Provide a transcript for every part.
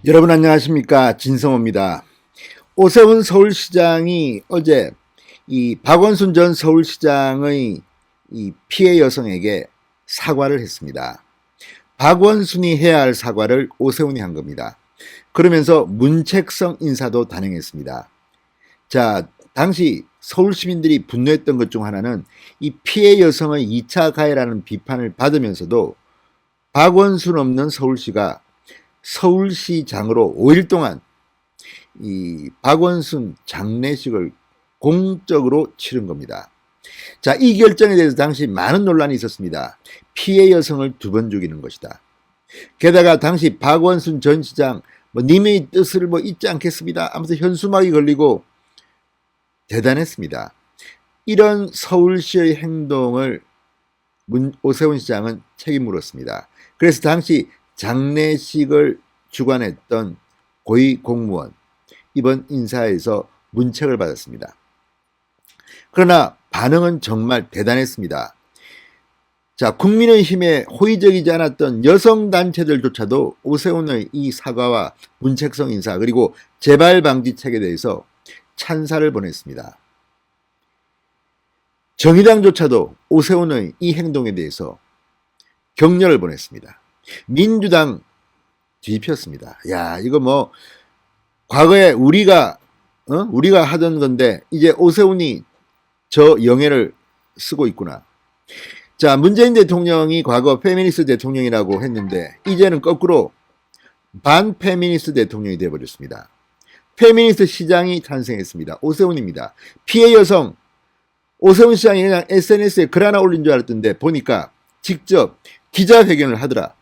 여러분 안녕하십니까, 진성호입니다. 오세훈 서울시장이 어제 이 박원순 전 서울시장의 이 피해 여성에게 사과를 했습니다. 박원순이 해야 할 사과를 오세훈이 한 겁니다. 그러면서 문책성 인사도 단행했습니다. 자, 당시 서울 시민들이 분노했던 것 중 하나는 이 피해 여성의 2차 가해라는 비판을 받으면서도 박원순 없는 서울시가 서울시장으로 5일 동안 이 박원순 장례식을 공적으로 치른 겁니다. 자, 이 결정에 대해서 당시 많은 논란이 있었습니다. 피해 여성을 2번 죽이는 것이다. 게다가 당시 박원순 전 시장 님의 뜻을 잊지 않겠습니다. 아무튼 현수막이 걸리고 대단했습니다. 이런 서울시의 행동을 오세훈 시장은 책임 물었습니다. 그래서 당시 장례식을 주관했던 고위 공무원 이번 인사에서 문책을 받았습니다. 그러나 반응은 정말 대단했습니다. 자, 국민의힘에 호의적이지 않았던 여성단체들조차도 오세훈의 이 사과와 문책성 인사 그리고 재발 방지책에 대해서 찬사를 보냈습니다. 정의당조차도 오세훈의 이 행동에 대해서 격려를 보냈습니다. 민주당 뒤집혔습니다. 야, 이거 과거에 우리가 하던 건데 이제 오세훈이 저 영예를 쓰고 있구나. 자, 문재인 대통령이 과거 페미니스트 대통령이라고 했는데 이제는 거꾸로 반페미니스트 대통령이 되어버렸습니다. 페미니스트 시장이 탄생했습니다. 오세훈입니다. 피해 여성 오세훈 시장이 그냥 SNS에 글 하나 올린 줄 알았던데 보니까 직접 기자회견을 하더라.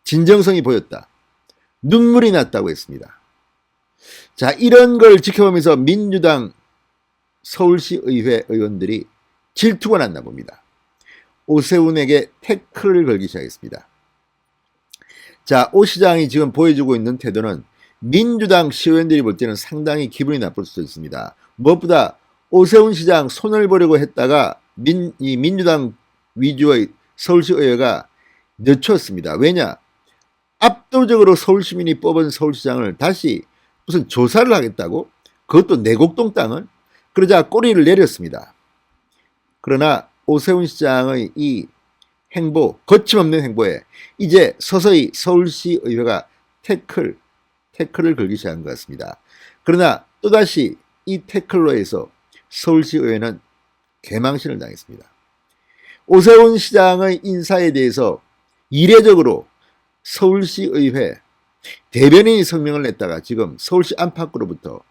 진정성이 보였다. 눈물이 났다고 했습니다. 자, 이런 걸 지켜보면서 민주당 서울시의회 의원들이 질투가 났나 봅니다. 오세훈에게 태클을 걸기 시작했습니다. 자, 오 시장이 지금 보여주고 있는 태도는 민주당 시의원들이 볼 때는 상당히 기분이 나쁠 수도 있습니다. 무엇보다 오세훈 시장 손을 보려고 했다가 이 민주당 위주의 서울시의회가 늦췄습니다. 왜냐? 압도적으로 서울시민이 뽑은 서울시장을 다시 무슨 조사를 하겠다고? 그것도 내곡동 땅을? 그러자 꼬리를 내렸습니다. 그러나 오세훈 시장의 이 행보, 거침없는 행보에 이제 서서히 서울시의회가 태클을 걸기 시작한 것 같습니다. 그러나 또다시 이 태클로 해서 서울시의회는 개망신을 당했습니다. 오세훈 시장의 인사에 대해서 이례적으로 서울시의회 대변인이 성명을 냈다가 지금 서울시 안팎으로부터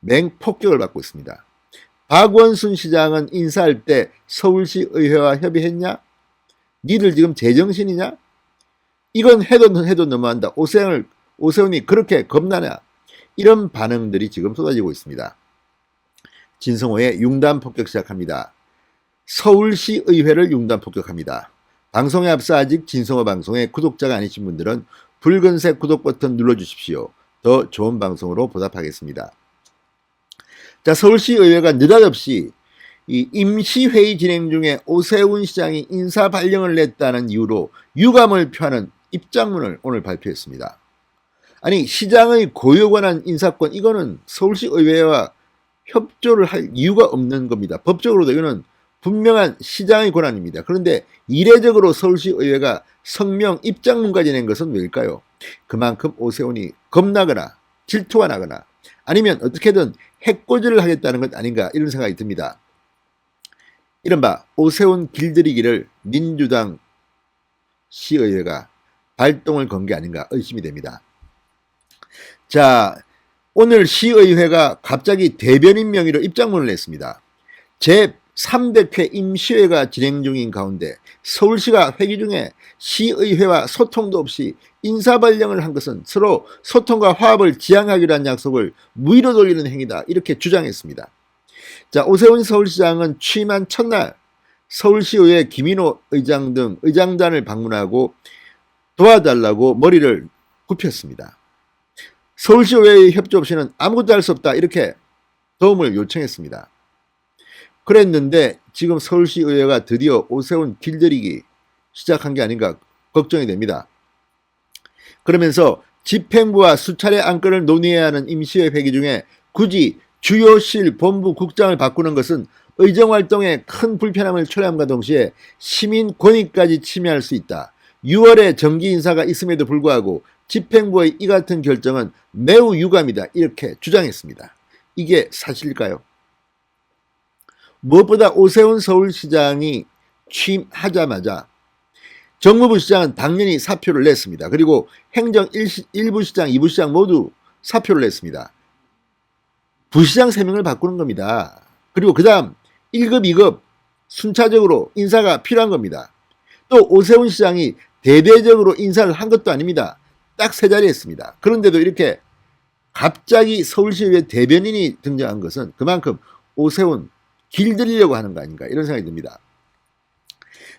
맹폭격을 받고 있습니다. 박원순 시장은 인사할 때 서울시의회와 협의했냐? 니들 지금 제정신이냐? 이건 해도 너무한다. 오세훈이 그렇게 겁나냐? 이런 반응들이 지금 쏟아지고 있습니다. 진성호의 융단 폭격 시작합니다. 서울시의회를 융단 폭격합니다. 방송에 앞서 아직 진성호 방송의 구독자가 아니신 분들은 붉은색 구독 버튼 눌러주십시오. 더 좋은 방송으로 보답하겠습니다. 자, 서울시의회가 느닷없이 이 임시회의 진행 중에 오세훈 시장이 인사 발령을 냈다는 이유로 유감을 표하는 입장문을 오늘 발표했습니다. 아니, 시장의 고유 권한 인사권 이거는 서울시의회와 협조를 할 이유가 없는 겁니다. 법적으로도 이거는 분명한 시장의 권한입니다. 그런데 이례적으로 서울시의회가 성명 입장문까지 낸 것은 왜일까요? 그만큼 오세훈이 겁나거나 질투가 나거나 아니면 어떻게든 해코지를 하겠다는 것 아닌가 이런 생각이 듭니다. 이른바 오세훈 길들이기를 민주당 시의회가 발동을 건 게 아닌가 의심이 됩니다. 자, 오늘 시의회가 갑자기 대변인 명의로 입장문을 냈습니다. 제300회 임시회가 진행 중인 가운데 서울시가 회기 중에 시의회와 소통도 없이 인사발령을 한 것은 서로 소통과 화합을 지향하기로 한 약속을 무위로 돌리는 행위다. 이렇게 주장했습니다. 자, 오세훈 서울시장은 취임한 첫날 서울시의회 김인호 의장 등 의장단을 방문하고 도와달라고 머리를 굽혔습니다. 서울시의회의 협조 없이는 아무것도 할 수 없다. 이렇게 도움을 요청했습니다. 그랬는데 지금 서울시의회가 드디어 오세훈 길들이기 시작한 게 아닌가 걱정이 됩니다. 그러면서 집행부와 수차례 안건을 논의해야 하는 임시회 회기 중에 굳이 주요실 본부 국장을 바꾸는 것은 의정활동에 큰 불편함을 초래함과 동시에 시민 권익까지 침해할 수 있다. 6월에 정기 인사가 있음에도 불구하고 집행부의 이 같은 결정은 매우 유감이다. 이렇게 주장했습니다. 이게 사실일까요? 무엇보다 오세훈 서울시장이 취임하자마자 정무부 시장은 당연히 사표를 냈습니다. 그리고 행정 1부 시장, 2부 시장 모두 사표를 냈습니다. 부시장 3명을 바꾸는 겁니다. 그리고 그 다음 1급, 2급 순차적으로 인사가 필요한 겁니다. 또 오세훈 시장이 대대적으로 인사를 한 것도 아닙니다. 딱 3자리 했습니다. 그런데도 이렇게 갑자기 서울시의회 대변인이 등장한 것은 그만큼 오세훈 길들이려고 하는 거 아닌가 이런 생각이 듭니다.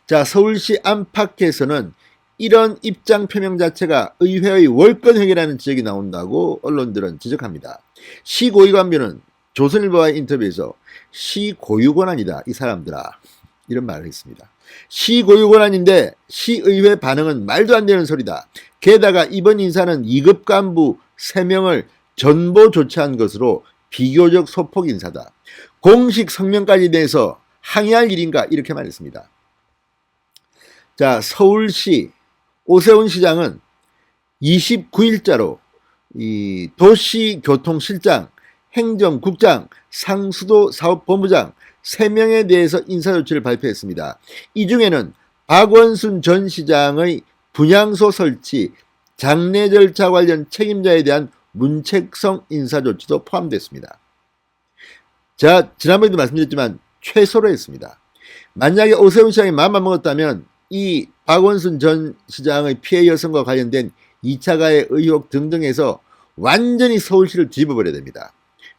자, 서울시 안팎에서는 이런 입장 표명 자체가 의회의 월권회계라는 지적이 나온다고 언론들은 지적합니다. 시 고위관료는 조선일보와의 인터뷰에서 시 고유 권한이다 이 사람들아 이런 말을 했습니다. 시 고유 권한인데 시의회 반응은 말도 안 되는 소리다. 게다가 이번 인사는 2급 간부 3명을 전보 조치한 것으로 비교적 소폭 인사다. 공식 성명까지 내서 항의할 일인가 이렇게 말했습니다. 자, 서울시 오세훈 시장은 29일자로 이 도시교통실장, 행정국장, 상수도 사업본부장 3명에 대해서 인사조치를 발표했습니다. 이 중에는 박원순 전 시장의 분향소 설치, 장례 절차 관련 책임자에 대한 문책성 인사조치도 포함됐습니다. 제가 지난번에도 말씀드렸지만 최소로 했습니다. 만약에 오세훈 시장이 마음만 먹었다면 이 박원순 전 시장의 피해 여성과 관련된 2차 가해 의혹 등등에서 완전히 서울시를 뒤집어버려야 됩니다.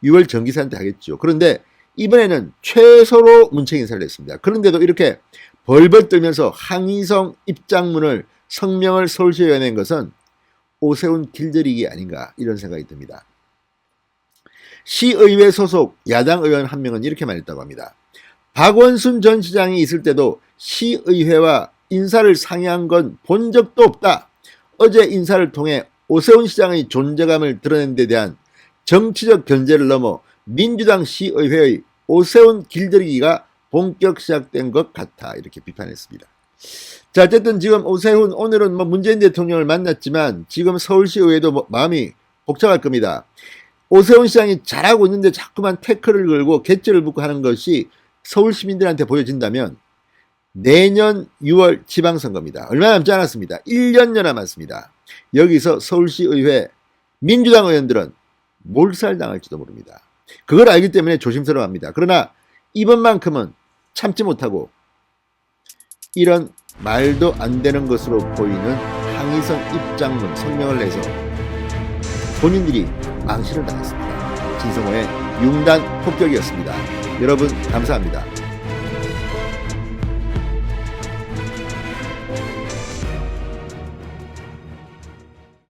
6월 정기사한테 하겠죠. 그런데 이번에는 최소로 문책 인사를 했습니다. 그런데도 이렇게 벌벌 떨면서 항의성 입장문을 성명을 서울시에 낸 것은 오세훈 길들이기 아닌가 이런 생각이 듭니다. 시의회 소속 야당 의원 한 명은 이렇게 말했다고 합니다. 박원순 전 시장이 있을 때도 시의회와 인사를 상의한 건 본 적도 없다. 어제 인사를 통해 오세훈 시장의 존재감을 드러낸 데 대한 정치적 견제를 넘어 민주당 시의회의 오세훈 길들이기가 본격 시작된 것 같아 이렇게 비판했습니다. 자, 어쨌든 지금 오세훈 오늘은 문재인 대통령을 만났지만 지금 서울시의회도 마음이 복잡할 겁니다. 오세훈 시장이 잘하고 있는데 자꾸만 태클을 걸고 개쩔을 붙고 하는 것이 서울 시민들한테 보여진다면 내년 6월 지방선거입니다. 얼마 남지 않았습니다. 1년여 남았습니다. 여기서 서울시의회 민주당 의원들은 몰살당할지도 모릅니다. 그걸 알기 때문에 조심스러워합니다. 그러나 이번만큼은 참지 못하고 이런 말도 안 되는 것으로 보이는 항의성 입장문 성명을 내서 본인들이 망신을 당했습니다. 진성호의 융단 폭격이었습니다. 여러분 감사합니다.